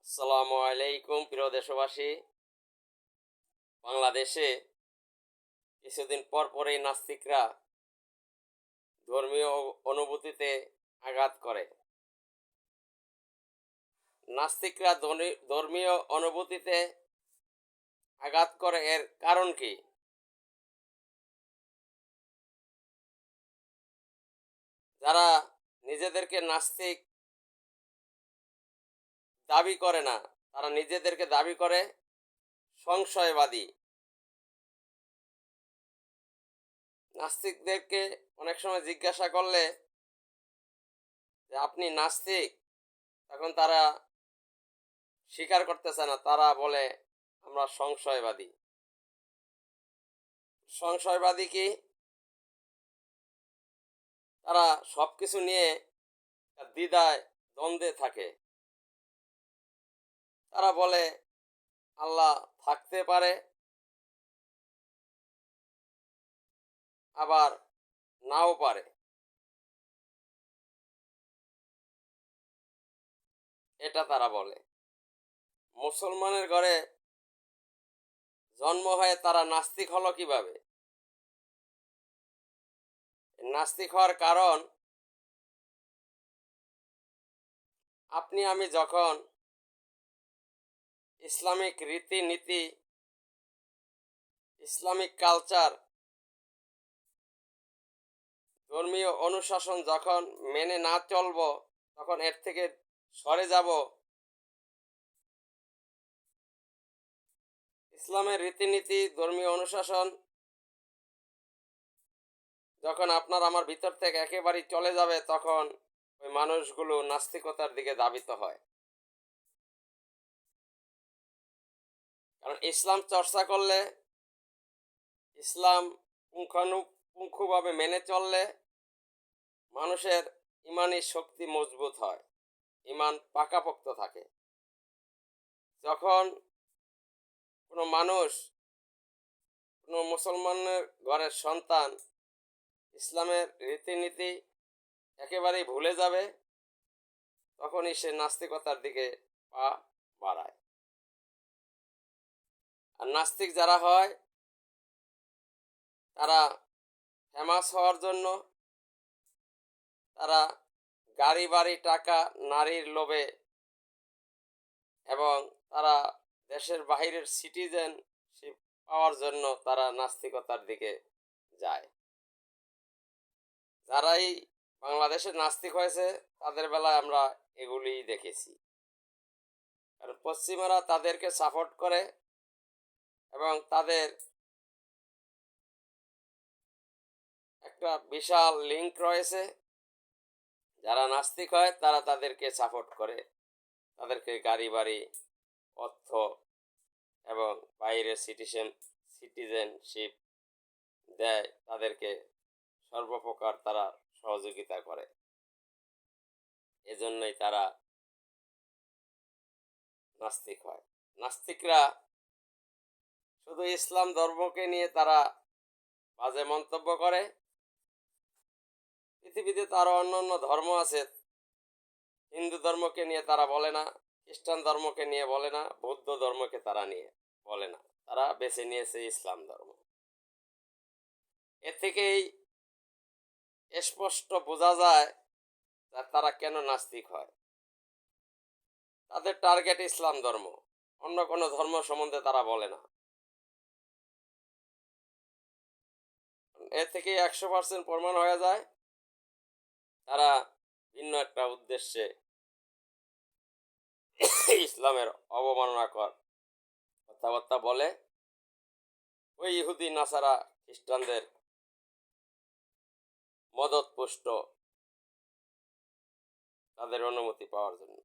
আসসালামু আলাইকুম প্রিয় দেশবাসী। বাংলাদেশে কিছুদিন পর পরেই নাস্তিকরা ধর্মীয় অনুভূতিতে আঘাত করে। নাস্তিকরা ধর্মীয় অনুভূতিতে আঘাত করে, এর কারণ কি? যারা নিজেদেরকে নাস্তিক দাবি করে না, তারা নিজেদেরকে দাবি করে সংশয়বাদী। নাস্তিকদেরকে অনেক সময় জিজ্ঞাসা করলে যে আপনি নাস্তিক, তখন তারা স্বীকার করতেছে না, তারা বলে আমরা সংশয়বাদী। সংশয়বাদী কি? তারা সব কিছু নিয়ে দ্বিধায় দ্বন্দ্বে থাকে। তারা বলে আল্লাহ থাকতে পারে, আবার নাও পারে। এটা তারা বলে। মুসলমানের ঘরে জন্ম হয়ে তারা নাস্তিক হলো কিভাবে? নাস্তিক হওয়ার কারণ, আপনি আমি যখন ইসলামিক রীতিনীতি, ইসলামিক কালচার, ধর্মীয় অনুশাসন যখন মেনে না চলব, তখন এর থেকে সরে যাব। ইসলামের রীতিনীতি, ধর্মীয় অনুশাসন যখন আপনার আমার ভিতর থেকে একেবারেই চলে যাবে, তখন ওই মানুষগুলো নাস্তিকতার দিকে ধাবিত হয়। কারণ ইসলাম চর্চা করলে, ইসলাম পুঙ্খানুপুঙ্খভাবে মেনে চললে মানুষের ইমানি শক্তি মজবুত হয়, ইমান পাকাপোক্ত থাকে। যখন কোনো মানুষ, কোনো মুসলমানের ঘরের সন্তান ইসলামের রীতিনীতি একেবারেই ভুলে যাবে, তখনই সে নাস্তিকতার দিকে পা বাড়ায়। আর নাস্তিক যারা হয়, তারা ফেমাস হওয়ার জন্য, তারা গাড়ি বাড়ি টাকা নারীর লোভে, এবং তারা দেশের বাহিরের সিটিজেনশিপ পাওয়ার জন্য তারা নাস্তিকতার দিকে যায়। যারাই বাংলাদেশে নাস্তিক হয়েছে, তাদের বেলায় আমরা এগুলিই দেখেছি। কারণ পশ্চিমারা তাদেরকে সাপোর্ট করে, এবং তাদের একটা বিশাল লিঙ্ক রয়েছে। যারা নাস্তিক হয় তারা তাদেরকে সাপোর্ট করে, তাদেরকে গাড়ি বাড়ি, অর্থ এবং বাইরের সিটিজেনশিপ দেয়, তাদেরকে সর্বপ্রকার তারা সহযোগিতা করে। এজন্যই তারা নাস্তিক হয়। নাস্তিকরা শুধু ইসলাম ধর্মকে নিয়ে তারা বাজে মন্তব্য করে। পৃথিবীতে তারও অন্য অন্য ধর্ম আছে, হিন্দু ধর্মকে নিয়ে তারা বলে না, খ্রিস্টান ধর্মকে নিয়ে বলে না, বৌদ্ধ ধর্মকে তারা নিয়ে বলে না, তারা বেছে নিয়েছে ইসলাম ধর্ম। এ থেকেই স্পষ্ট বোঝা যায় তারা কেন নাস্তিক হয়। তাদের টার্গেট ইসলাম ধর্ম, অন্য কোনো ধর্ম সম্বন্ধে তারা বলে না। এ থেকে 100% প্রমাণ হয়ে যায় তারা ভিন্ন একটা উদ্দেশ্যে ইসলামের অবমাননাকর কথাবার্তা বলে, ওই ইহুদি নাসারা খ্রিস্টানদের মদতপুষ্ট, তাদের অনুমতি পাওয়ার জন্য।